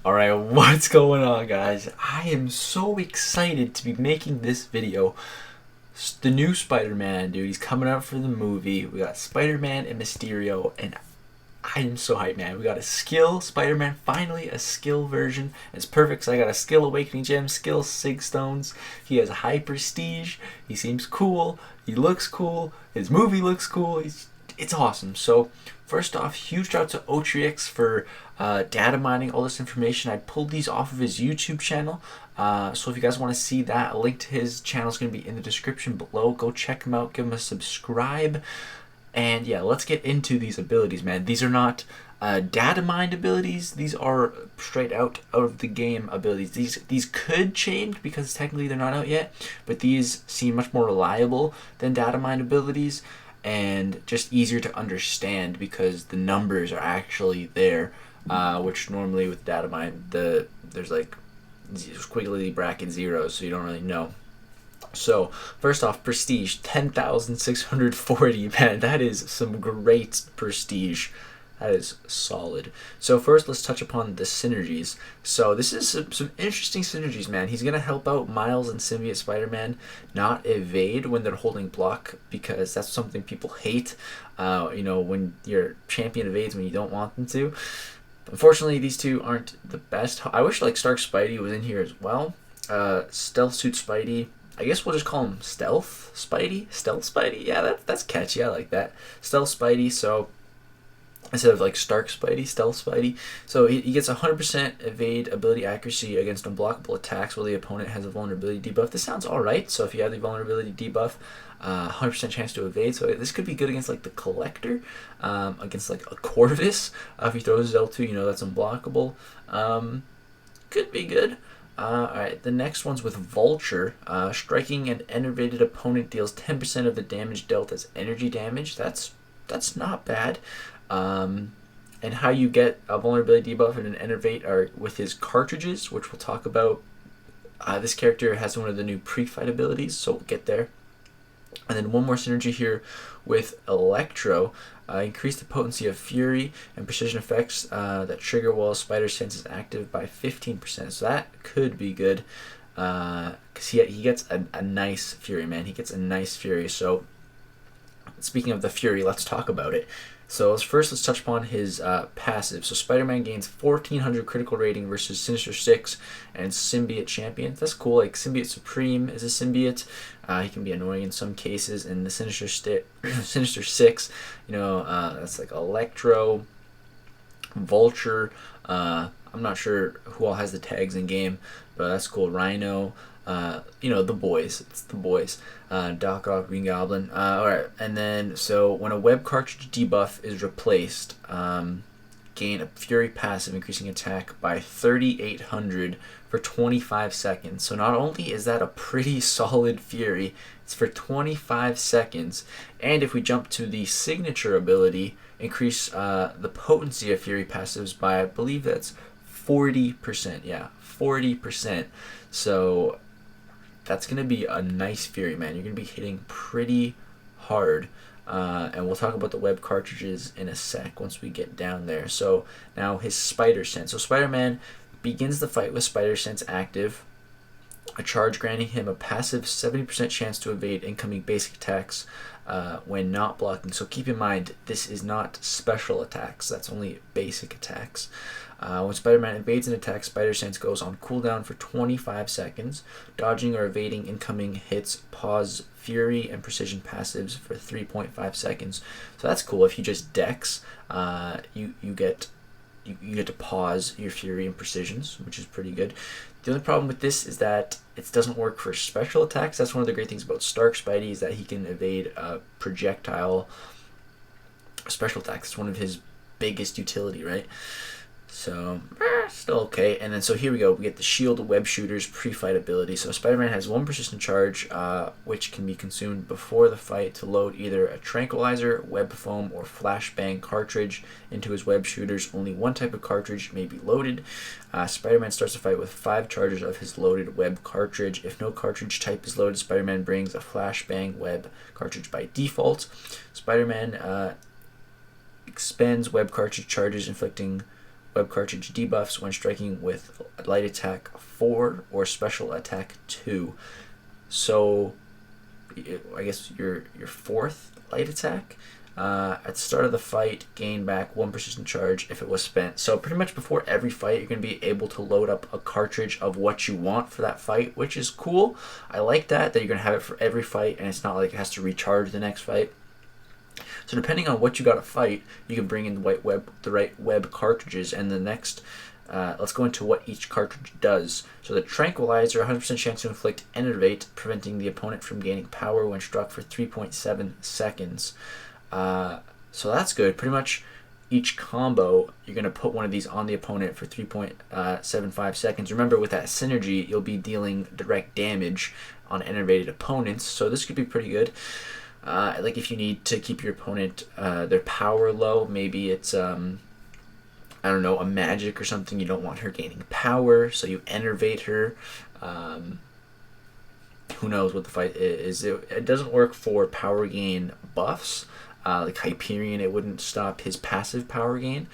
Alright, what's going on, guys? I am so excited to be making this video. The new Spider-Man, dude, he's coming out for the movie. We got Spider-Man and Mysterio, and I am so hyped, man. We got a skill Spider-Man, finally a skill version. It's perfect, so I got a skill awakening gem, skill sig stones. He has high prestige. He seems cool. He looks cool. His movie looks cool. It's awesome. So first off, huge shout out to Otrix for data mining all this information. I pulled these off of his YouTube channel. So if you guys want to see that, a link to his channel is going to be in the description below. Go check him out. Give him a subscribe. And yeah, let's get into these abilities, man. These are not data mined abilities. These are straight out of the game abilities. These could change because technically they're not out yet, but these seem much more reliable than data mined abilities and just easier to understand because the numbers are actually there, which normally with data mine there's like squiggly bracket zeros, so you don't really know. So first off, prestige 10,640, man, that is some great prestige. That is solid. So first, let's touch upon the synergies. So this is some interesting synergies, man. He's gonna help out Miles and Symbiote Spider-Man not evade when they're holding block, because that's something people hate. You know, when your champion evades when you don't want them to. Unfortunately, these two aren't the best. I wish like Stark Spidey was in here as well. Stealth Suit Spidey. I guess we'll just call him Stealth Spidey. Stealth Spidey. Yeah, that's catchy. I like that. Stealth Spidey. So instead of like Stark Spidey, Stealth Spidey. So he gets 100% evade ability accuracy against unblockable attacks while the opponent has a vulnerability debuff. This sounds alright. So if you have the vulnerability debuff, 100% chance to evade. So this could be good against like the Collector, against like a Corvus. If he throws his L2, you know that's unblockable. Could be good. Alright, the next one's with Vulture. Striking an enervated opponent deals 10% of the damage dealt as energy damage. That's not bad. And how you get a vulnerability debuff and an enervate are with his cartridges, which we'll talk about. This character has one of the new pre-fight abilities, so we'll get there. And then one more synergy here with Electro. Increase the potency of Fury and precision effects that trigger while SpiderSense is active by 15%. So that could be good, because he gets a nice Fury, man. He gets a nice Fury. So speaking of the Fury, let's talk about it. So first, let's touch upon his passive. So Spider-Man gains 1400 critical rating versus Sinister Six and Symbiote Champion. That's cool. Like Symbiote Supreme is a symbiote. He can be annoying in some cases. And the Sinister Six, you know, that's like Electro, Vulture. I'm not sure who all has the tags in game, but that's cool. Rhino. You know, the boys. It's the boys. Doc Ock, Green Goblin. Alright, and then, so when a web cartridge debuff is replaced, gain a Fury passive, increasing attack by 3,800 for 25 seconds. So not only is that a pretty solid Fury, it's for 25 seconds. And if we jump to the signature ability, increase the potency of Fury passives by, I believe that's 40%. Yeah, 40%. So that's going to be a nice Fury, man. You're going to be hitting pretty hard. And we'll talk about the web cartridges in a sec once we get down there. So now his SpiderSense. So Spider-Man begins the fight with SpiderSense active. A charge granting him a passive 70% chance to evade incoming basic attacks when not blocking. So keep in mind, this is not special attacks. That's only basic attacks. When Spider-Man evades an attack, SpiderSense goes on cooldown for 25 seconds. Dodging or evading incoming hits pause Fury and Precision passives for 3.5 seconds. So that's cool. If you just dex, you get to pause your Fury and Precisions, which is pretty good. The only problem with this is that it doesn't work for special attacks. That's one of the great things about Stark Spidey, is that he can evade projectile special attacks. It's one of his biggest utility, right? So, still okay. And then, so here we go. We get the Shield Webshooters pre-fight ability. So Spider-Man has one persistent charge, which can be consumed before the fight to load either a Tranquilizer, Web Foam, or Flashbang cartridge into his Webshooters. Only one type of cartridge may be loaded. Spider-Man starts the fight with 5 charges of his loaded Web cartridge. If no cartridge type is loaded, Spider-Man brings a Flashbang Web cartridge by default. Spider-Man expends Web cartridge charges, inflicting web cartridge debuffs when striking with light attack 4 or special attack 2. So I guess your fourth light attack at the start of the fight, gain back 1 persistent charge if it was spent. So pretty much before every fight, you're going to be able to load up a cartridge of what you want for that fight, which is cool. I like that you're going to have it for every fight, and it's not like it has to recharge the next fight. So depending on what you got to fight, you can bring in the right web cartridges. And the next, let's go into what each cartridge does. So the Tranquilizer, 100% chance to inflict Enervate, preventing the opponent from gaining power when struck for 3.7 seconds. So that's good. Pretty much each combo, you're going to put one of these on the opponent for 3.75 seconds. Remember, with that synergy, you'll be dealing direct damage on enervated opponents, so this could be pretty good. Like if you need to keep your opponent, their power low, maybe it's, I don't know, a magic or something, you don't want her gaining power, so you enervate her. Who knows what the fight is. It doesn't work for power gain buffs. Like Hyperion, it wouldn't stop his passive power gain,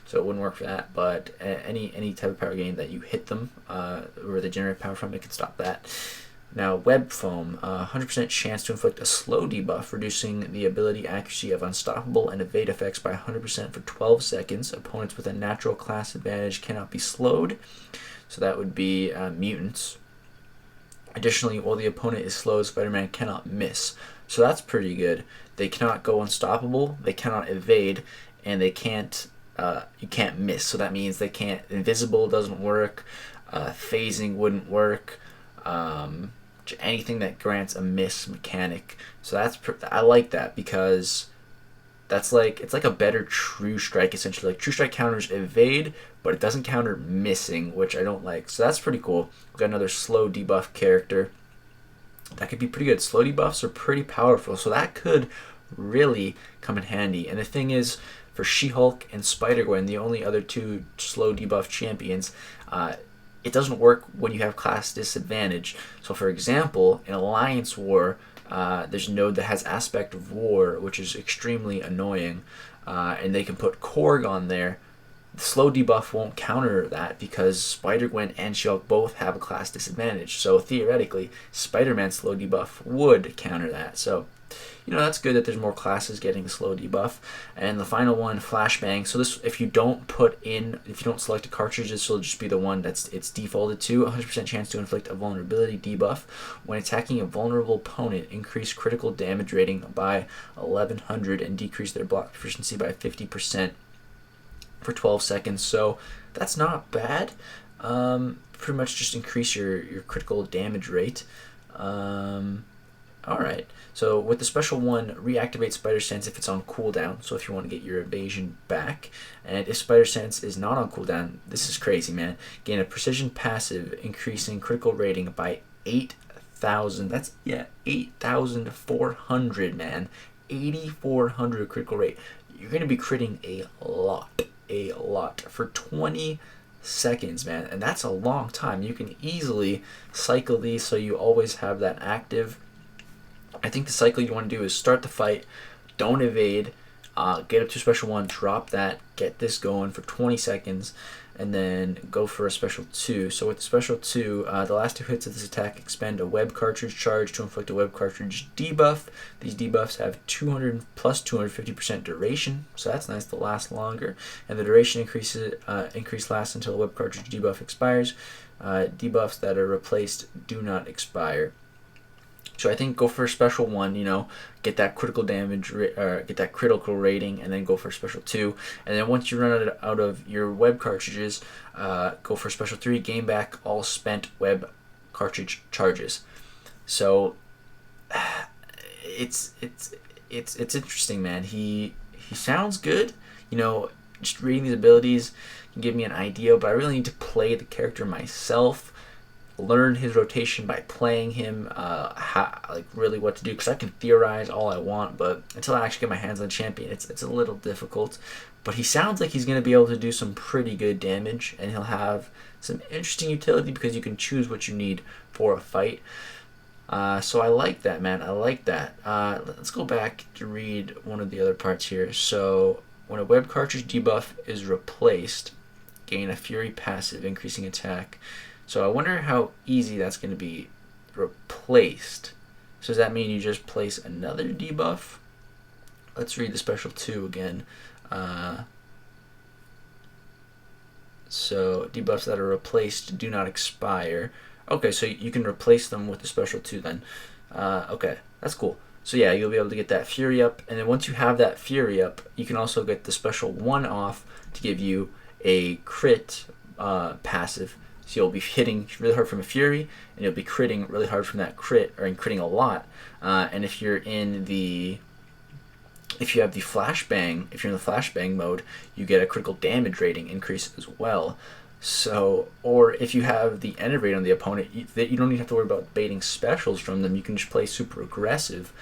so it wouldn't work for that. But any type of power gain that you hit them, where they generate power from, it can stop that. Now, Web Foam, 100% chance to inflict a slow debuff, reducing the ability accuracy of Unstoppable and Evade effects by 100% for 12 seconds. Opponents with a natural class advantage cannot be slowed, so that would be mutants. Additionally, while the opponent is slowed, Spider-Man cannot miss, so that's pretty good. They cannot go unstoppable, they cannot evade, and they can't. You can't miss, so that means they can't. Invisible doesn't work. Phasing wouldn't work. Anything that grants a miss mechanic. So that's I like that, because that's like, it's like a better True Strike essentially. Like True Strike counters evade, but it doesn't counter missing, which I don't like. So that's pretty cool. We've got another slow debuff character. That could be pretty good. Slow debuffs are pretty powerful, so that could really come in handy. And the thing is, for She-Hulk and Spider-Gwen, the only other two slow debuff champions, it doesn't work when you have class disadvantage. So for example, in Alliance War, there's a node that has Aspect of War, which is extremely annoying, and they can put Korg on there. The slow debuff won't counter that because Spider-Gwen and She-Hulk both have a class disadvantage. So theoretically, Spider-Man's slow debuff would counter that. So, you know, that's good that there's more classes getting the slow debuff. And the final one, Flashbang. So this, if you don't select a cartridge, this will just be the one it's defaulted to. 100% chance to inflict a vulnerability debuff. When attacking a vulnerable opponent, increase critical damage rating by 1100 and decrease their block efficiency by 50%. For 12 seconds, so that's not bad. Pretty much just increase your critical damage rate. Alright, so with the special one, reactivate SpiderSense if it's on cooldown, so if you want to get your evasion back. And if SpiderSense is not on cooldown, this is crazy, man. Gain a precision passive, increasing critical rating by 8,000. That's, yeah, 8,400, man. 8,400 critical rate. You're going to be critting a lot for 20 seconds, man, and that's a long time. You can easily cycle these so you always have that active. I think the cycle you want to do is start the fight, don't evade, get up to special one, drop that, get this going for 20 seconds, and then go for a special 2. So with the special 2, the last 2 hits of this attack expend a web cartridge charge to inflict a web cartridge debuff. These debuffs have 200 plus 250% duration, so that's nice to last longer. And the duration increase lasts until the web cartridge debuff expires. Debuffs that are replaced do not expire. So I think go for a special 1, you know, get that critical damage, get that critical rating, and then go for a special 2. And then once you run out of your web cartridges, go for a special 3, gain back all spent web cartridge charges. So it's interesting, man. He sounds good, you know. Just reading these abilities can give me an idea, but I really need to play the character myself. Learn his rotation by playing him, like really what to do, because I can theorize all I want, but until I actually get my hands on the champion, it's a little difficult. But he sounds like he's going to be able to do some pretty good damage, and he'll have some interesting utility because you can choose what you need for a fight. So I like that, man. I like that. Let's go back to read one of the other parts here. So when a web cartridge debuff is replaced, gain a Fury passive, increasing attack. So I wonder how easy that's going to be replaced. So does that mean you just place another debuff? Let's read the special 2 again. So debuffs that are replaced do not expire. Okay, so you can replace them with the special 2 then. Okay, that's cool. So yeah, you'll be able to get that Fury up, and then once you have that Fury up, you can also get the special 1 off to give you a crit passive. So you'll be hitting really hard from a Fury, and you'll be critting really hard from that crit, or critting a lot. And if you're in the if you have the flashbang, if you're in the flashbang mode, you get a critical damage rating increase as well. So, or if you have the enervate on the opponent, you don't even have to worry about baiting specials from them. You can just play super aggressive.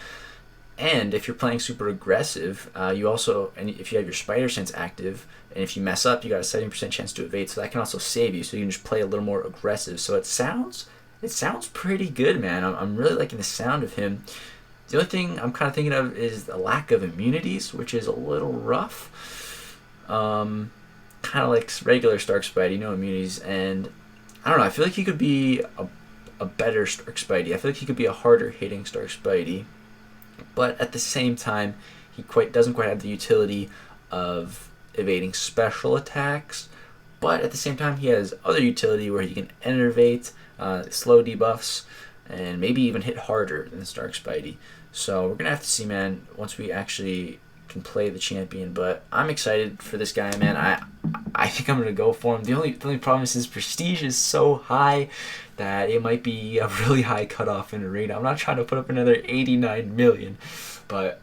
And if you're playing super aggressive, you also, and if you have your SpiderSense active, and if you mess up, you got a 70% chance to evade, so that can also save you. So you can just play a little more aggressive. So it sounds pretty good, man. I'm really liking the sound of him. The only thing I'm kind of thinking of is the lack of immunities, which is a little rough. Kind of like regular Stark Spidey, no immunities, and I don't know. I feel like he could be a better Stark Spidey. I feel like he could be a harder hitting Stark Spidey. But at the same time, he doesn't quite have the utility of evading special attacks. But at the same time, he has other utility where he can enervate, slow debuffs, and maybe even hit harder than Stark Spidey. So we're going to have to see, man, once we actually can play the champion. But I'm excited for this guy, man. I think I'm going to go for him. The only problem is his prestige is so high that it might be a really high cutoff in arena. I'm not trying to put up another 89 million, but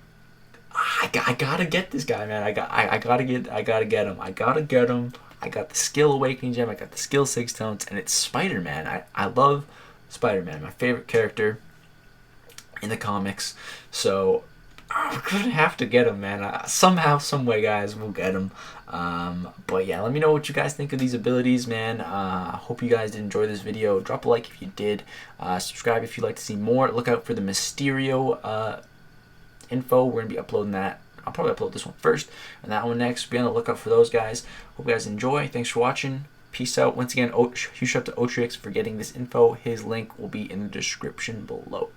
I gotta get this guy, man. I gotta get him. I got the skill awakening gem. I got the skill 6 tones, and it's Spider-Man. I love Spider-Man, my favorite character in the comics. So we're gonna have to get him, man. Somehow, some way, guys, we'll get him. But yeah, let me know what you guys think of these abilities, man. I hope you guys did enjoy this video. Drop a like if you did. Subscribe if you'd like to see more. Look out for the Mysterio info. We're gonna be uploading that. I'll probably upload this one first and that one next. Be on the lookout for those, guys. Hope you guys enjoy. Thanks for watching. Peace out. Once again, huge shout out to Otrix for getting this info. His link will be in the description below.